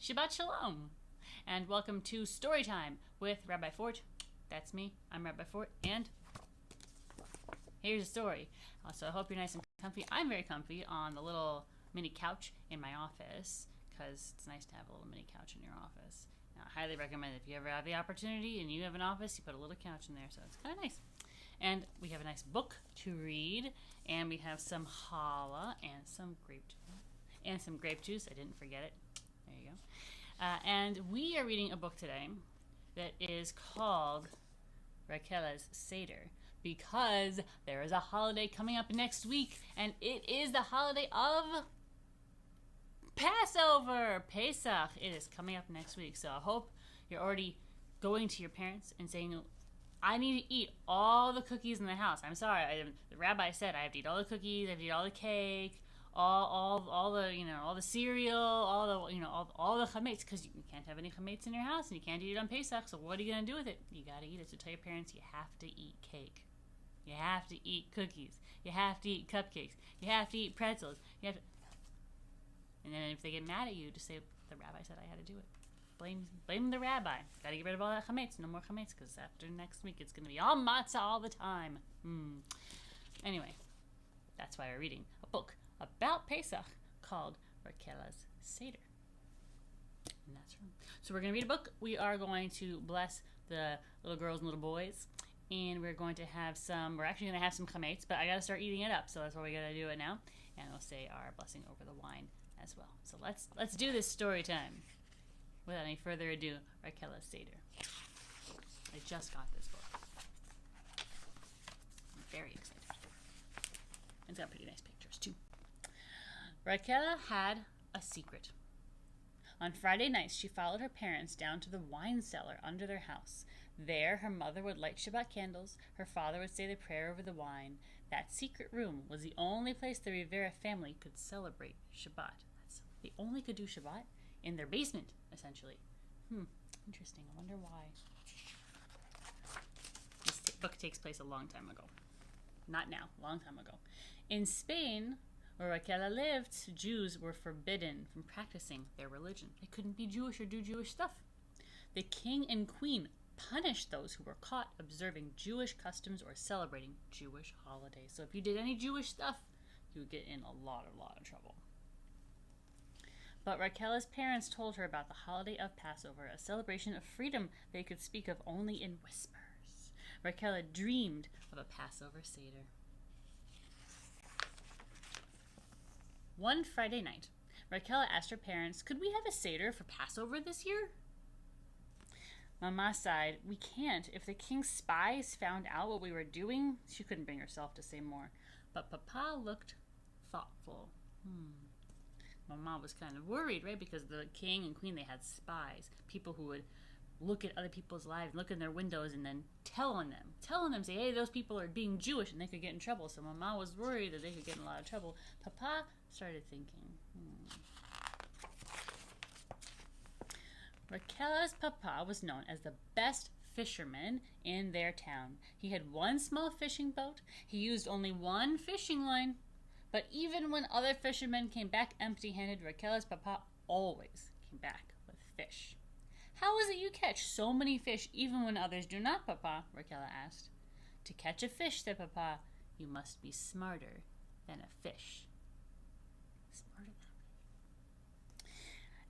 Shabbat Shalom, and welcome to Storytime with Rabbi Fort. That's me. I'm Rabbi Fort, and here's a story. So I hope you're nice and comfy. I'm very comfy on the little mini couch in my office because it's nice to have a little mini couch in your office. Now, I highly recommend if you ever have the opportunity and you have an office, you put a little couch in there, so it's kind of nice. And we have a nice book to read, and we have some challah and some grape juice. I didn't forget it. There you go. And we are reading a book today that is called Rachel's Seder, because there is a holiday coming up next week, and it is the holiday of Passover, Pesach. It is coming up next week, so I hope you're already going to your parents and saying, I need to eat all the cookies in the house. I'm sorry, the rabbi said I have to eat all the cookies, I have to eat all the cake, all the all the cereal, all the chametz, because you can't have any chametz in your house and you can't eat it on Pesach. So what are you gonna do with it? You gotta eat it. So tell your parents you have to eat cake, you have to eat cookies, you have to eat cupcakes, you have to eat pretzels, you have to. And then if they get mad at you, just say the rabbi said I had to do it. Blame the rabbi. Gotta get rid of all that chametz. No more chametz, because after next week it's gonna be all matzah all the time. Anyway, that's why we're reading a book about Pesach called Rachel's Seder. And that's her. So we're going to read a book. We are going to bless the little girls and little boys. And we're actually going to have some chametz, but I got to start eating it up. So that's why we got to do it now. And we'll say our blessing over the wine as well. So let's do this story time. Without any further ado, Rachel's Seder. I just got this book. I'm very excited. It's got pretty nice pictures too. Rachel had a secret. On Friday nights, she followed her parents down to the wine cellar under their house. There, her mother would light Shabbat candles, her father would say the prayer over the wine. That secret room was the only place the Rivera family could celebrate Shabbat. They only could do Shabbat in their basement, essentially. Interesting. I wonder why. This book takes place a long time ago. Not now, a long time ago. In Spain, where Rachel lived, Jews were forbidden from practicing their religion. They couldn't be Jewish or do Jewish stuff. The king and queen punished those who were caught observing Jewish customs or celebrating Jewish holidays. So if you did any Jewish stuff, you would get in a lot of trouble. But Rachel's parents told her about the holiday of Passover, a celebration of freedom they could speak of only in whispers. Rachel had dreamed of a Passover Seder. One Friday night, Rachel asked her parents, could we have a Seder for Passover this year? Mama sighed, we can't. If the king's spies found out what we were doing, she couldn't bring herself to say more. But Papa looked thoughtful. Mama was kind of worried, right? Because the king and queen, they had spies. People who would look at other people's lives, look in their windows, and then tell on them, say, hey, those people are being Jewish, and they could get in trouble. So Mama was worried that they could get in a lot of trouble. Papa started thinking, Rachel's papa was known as the best fisherman in their town. He had one small fishing boat. He used only one fishing line. But even when other fishermen came back empty-handed, Rachel's papa always came back with fish. How is it you catch so many fish even when others do not, Papa? Rachel asked. To catch a fish, said Papa, you must be smarter than a fish. Smarter than a fish.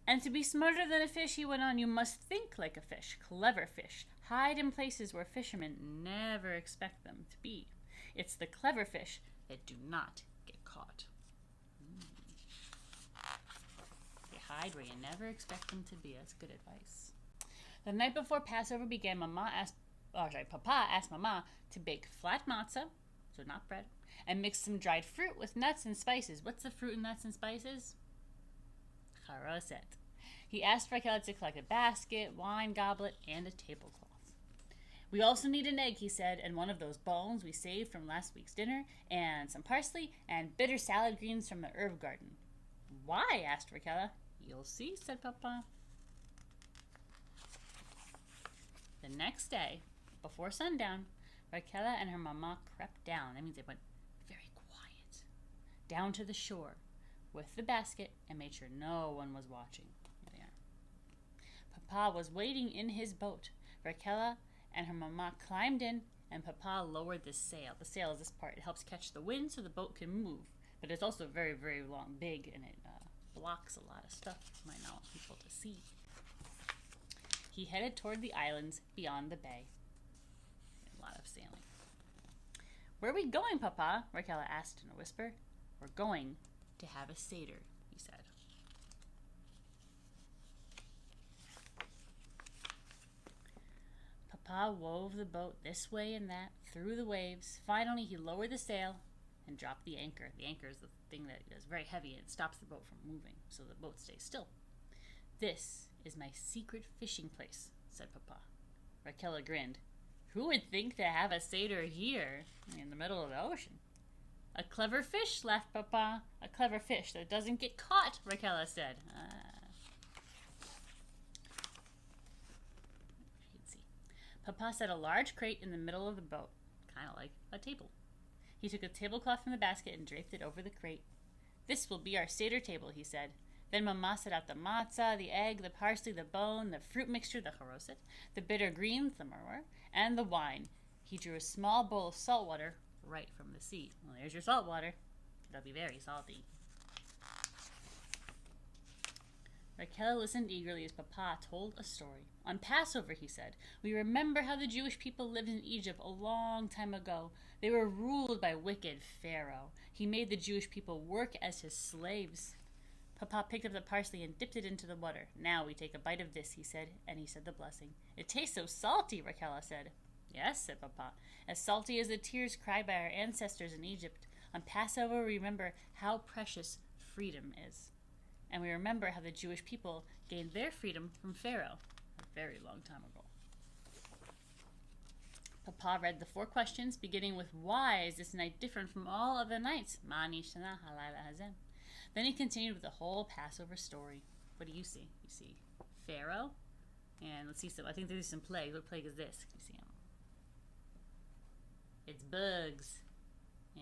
And to be smarter than a fish, he went on, you must think like a fish, clever fish, hide in places where fishermen never expect them to be. It's the clever fish that do not get caught. They hide where you never expect them to be. That's good advice. The night before Passover began, Papa asked Mama to bake flat matzah, so not bread, and mix some dried fruit with nuts and spices. What's the fruit and nuts and spices? Charoset. He asked Rachel to collect a basket, wine goblet, and a tablecloth. We also need an egg, he said, and one of those bones we saved from last week's dinner, and some parsley, and bitter salad greens from the herb garden. Why? Asked Rachel. You'll see, said Papa. The next day, before sundown, Rachel and her mama crept down. That means they went very quiet, down to the shore with the basket and made sure no one was watching. There they are. Papa was waiting in his boat. Raquel and her mama climbed in, and Papa lowered the sail. The sail is this part. It helps catch the wind so the boat can move. But it's also very, very long, big, and it blocks a lot of stuff you might not want people to see. He headed toward the islands beyond the bay. A lot of sailing. Where are we going, Papa? Raquel asked in a whisper. We're going to have a seder, he said. Papa wove the boat this way and that, through the waves. Finally, he lowered the sail and dropped the anchor. The anchor is the thing that is very heavy and it stops the boat from moving, so the boat stays still. This is my secret fishing place, said Papa. Raquel grinned. Who would think to have a seder here, in the middle of the ocean? A clever fish, laughed Papa. A clever fish that doesn't get caught, Raquel said. Papa set a large crate in the middle of the boat, kind of like a table. He took a tablecloth from the basket and draped it over the crate. This will be our seder table, he said. Then Mama set out the matzah, the egg, the parsley, the bone, the fruit mixture, the charoset, the bitter greens, the maror, and the wine. He drew a small bowl of salt water right from the sea. Well, there's your salt water. It'll be very salty. Raquel listened eagerly as Papa told a story. On Passover, he said, we remember how the Jewish people lived in Egypt a long time ago. They were ruled by wicked Pharaoh. He made the Jewish people work as his slaves. Papa picked up the parsley and dipped it into the water. Now we take a bite of this, he said, and he said the blessing. It tastes so salty, Raquel said. Yes, said Papa, as salty as the tears cried by our ancestors in Egypt. On Passover, we remember how precious freedom is. And we remember how the Jewish people gained their freedom from Pharaoh a very long time ago. Papa read the 4 questions, beginning with, why is this night different from all other nights? Ma nishtana halayla hazeh. Then he continued with the whole Passover story. What do you see? You see Pharaoh, and let's see some. I think there's some plague. What plague is this? You see him? It's bugs,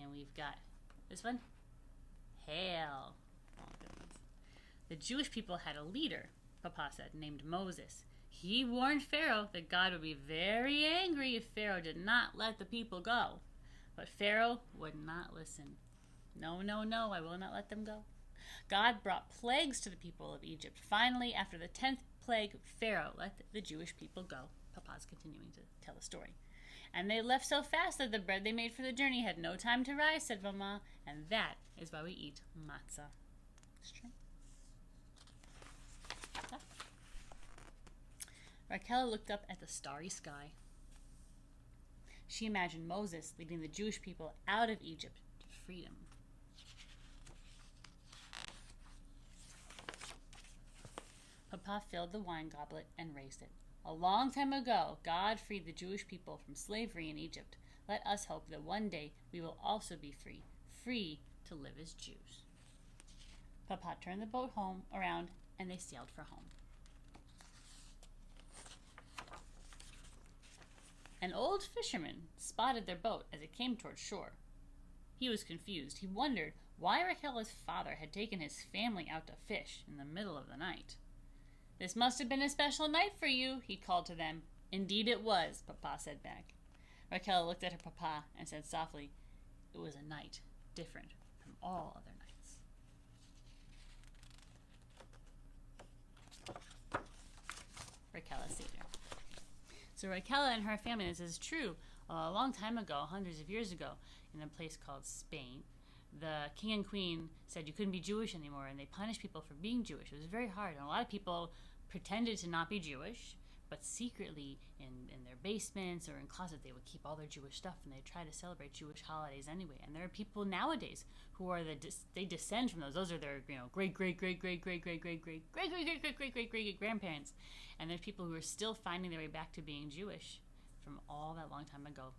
and we've got this one, hail. Oh goodness. The Jewish people had a leader, Papa said, named Moses. He warned Pharaoh that God would be very angry if Pharaoh did not let the people go. But Pharaoh would not listen. No, no, no, I will not let them go. God brought plagues to the people of Egypt. Finally, after the 10th plague, Pharaoh let the Jewish people go. Papa's continuing to tell the story. And they left so fast that the bread they made for the journey had no time to rise, said Mama, and that is why we eat matzah. It's true. Raquel looked up at the starry sky. She imagined Moses leading the Jewish people out of Egypt to freedom. Papa filled the wine goblet and raised it. A long time ago, God freed the Jewish people from slavery in Egypt. Let us hope that one day we will also be free, free to live as Jews. Papa turned the boat around, and they sailed for home. An old fisherman spotted their boat as it came toward shore. He was confused. He wondered why Raquel's father had taken his family out to fish in the middle of the night. This must have been a special night for you, he called to them. Indeed it was, Papa said back. Raquel looked at her Papa and said softly, it was a night different from all other nights. Raquel Seder. So Raquel and her family, this is true, a long time ago, hundreds of years ago, in a place called Spain, the king and queen said you couldn't be Jewish anymore, and they punished people for being Jewish. It was very hard, and a lot of people pretended to not be Jewish, but secretly in their basements or in closets, they would keep all their Jewish stuff, and they'd try to celebrate Jewish holidays anyway. And there are people nowadays who are they descend from those. Those are their great grandparents, and there's people who are still finding their way back to being Jewish from all that long time ago.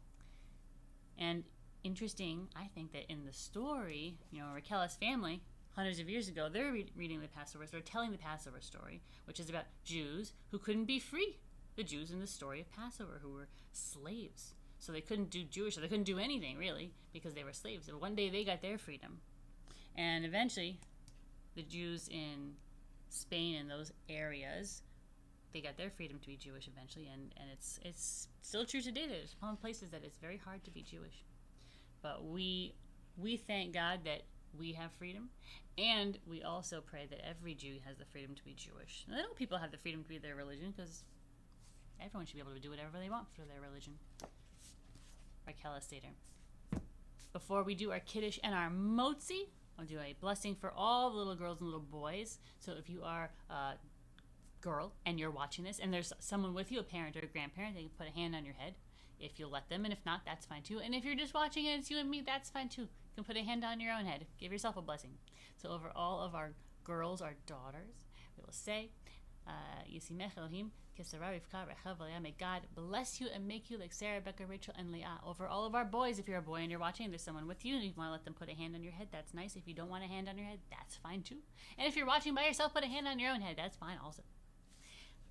And interesting, I think that in the story, Raquel's family, hundreds of years ago, they're reading the Passover, they're telling the Passover story, which is about Jews who couldn't be free. The Jews in the story of Passover who were slaves. So they couldn't do Jewish, or they couldn't do anything really because they were slaves. And one day they got their freedom. And eventually, the Jews in Spain and those areas they got their freedom to be Jewish eventually, and it's still true today. There's some places that it's very hard to be Jewish, but we thank God that we have freedom, and we also pray that every Jew has the freedom to be Jewish. And I know people have the freedom to be their religion because everyone should be able to do whatever they want for their religion. Rakela Seder. Before we do our Kiddush and our Motzi, I'll do a blessing for all the little girls and little boys. So if you are a girl and you're watching this and there's someone with you, a parent or a grandparent, they can put a hand on your head if you'll let them, and if not, that's fine too. And if you're just watching and it's you and me, that's fine too. You can put a hand on your own head. Give yourself a blessing. So over all of our girls, our daughters, we will say, Yisimech Elohim, Kesara Rivka Rechav Leah. May God bless you and make you like Sarah, Becca, Rachel, and Leah. Over all of our boys, if you're a boy and you're watching, there's someone with you and you want to let them put a hand on your head, that's nice. If you don't want a hand on your head, that's fine too. And if you're watching by yourself, put a hand on your own head, that's fine also.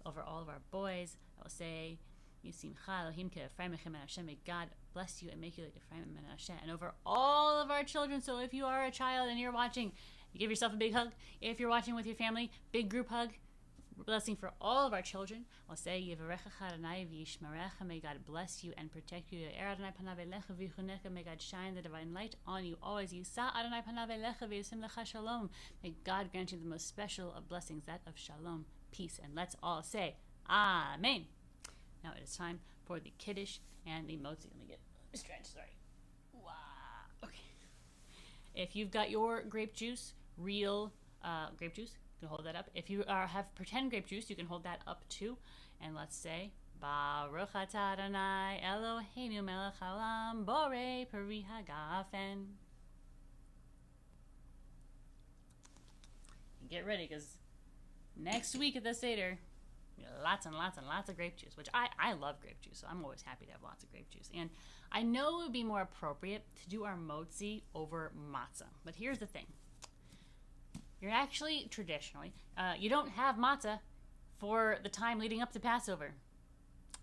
Over all of our boys, I will say, Yisimcha Elohim Ke'Ephraim Echem and Hashem. May God bless you and make you like Ephraim and Hashem. And over all of our children, so if you are a child and you're watching, you give yourself a big hug. If you're watching with your family, big group hug. Blessing for all of our children. I'll say, Yevarecha Adonai v'yishmerecha. May God bless you and protect you. Ye'er Adonai panav elecha v'yichunecha. May God shine the divine light on you always. Yisa Adonai panav elecha v'yisim lecha shalom. May God grant you the most special of blessings, that of shalom, peace. And let's all say, Amen. Now it is time for the Kiddush and the Motzi. Let me get a stretch, sorry. Wow. Okay. If you've got your grape juice, real grape juice, you can hold that up. If you have pretend grape juice, you can hold that up too. And let's say, Baruch atah Adonai Eloheinu melech haolam borei peri hagafen. Get ready, because next week at the Seder, lots and lots and lots of grape juice, which I love grape juice, so I'm always happy to have lots of grape juice. And I know it would be more appropriate to do our motzi over matzah, but here's the thing. You're actually, traditionally, you don't have matzah for the time leading up to Passover.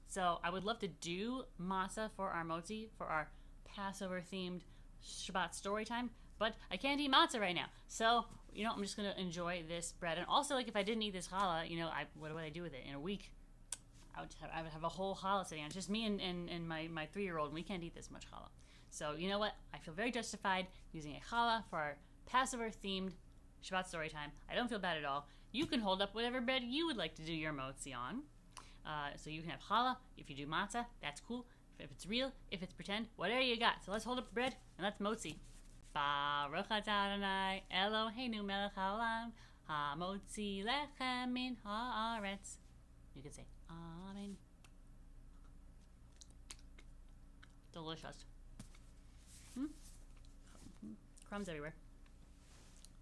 So I would love to do matzah for our motzi, for our Passover-themed Shabbat story time, but I can't eat matzah right now. So, I'm just going to enjoy this bread. And also, if I didn't eat this challah, what would I do with it? In a week, I would have a whole challah sitting on. It's just me and my 3-year-old, and we can't eat this much challah. So, you know what? I feel very justified using a challah for our Passover-themed Shabbat story time. I don't feel bad at all. You can hold up whatever bread you would like to do your motzi on. So you can have challah. If you do matzah, that's cool. If it's real, if it's pretend, whatever you got. So let's hold up the bread and let's motzi. Baruch atah Adonai Eloheinu melech haolam hamotzi lechem min haaretz. You can say Amen. Delicious. Crumbs everywhere.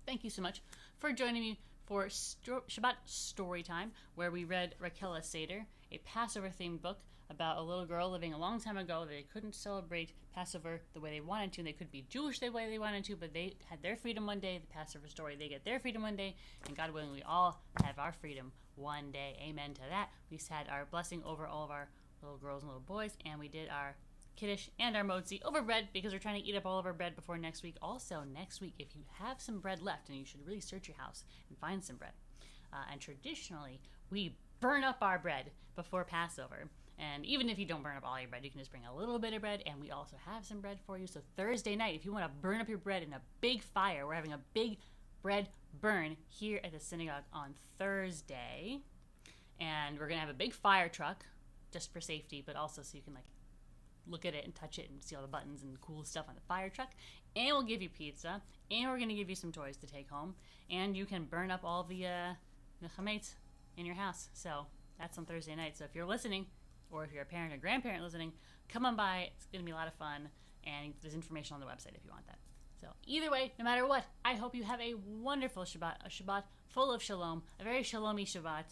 Thank you so much for joining me for Shabbat Story Time, where we read Rakela Seder, a Passover-themed book about a little girl living a long time ago. They couldn't celebrate Passover the way they wanted to, and they could be Jewish the way they wanted to, but they had their freedom one day. The Passover story, they get their freedom one day, and God willing, we all have our freedom one day. Amen to that. We had our blessing over all of our little girls and little boys, and we did our Kiddush and our motzi over bread, because we're trying to eat up all of our bread before next week. Also, next week, if you have some bread left, and you should really search your house and find some bread. And traditionally, we burn up our bread before Passover. And even if you don't burn up all your bread, you can just bring a little bit of bread, and we also have some bread for you. So Thursday night, if you want to burn up your bread in a big fire, we're having a big bread burn here at the synagogue on Thursday. And we're going to have a big fire truck, just for safety, but also so you can look at it and touch it and see all the buttons and cool stuff on the fire truck. And we'll give you pizza, and we're going to give you some toys to take home, and you can burn up all the chametz in your house. So that's on Thursday night. So if you're listening, or if you're a parent or grandparent listening, come on by. It's going to be a lot of fun, and there's information on the website if you want that. So either way, no matter what, I hope you have a wonderful Shabbat, a Shabbat full of shalom, a very shalomy Shabbat,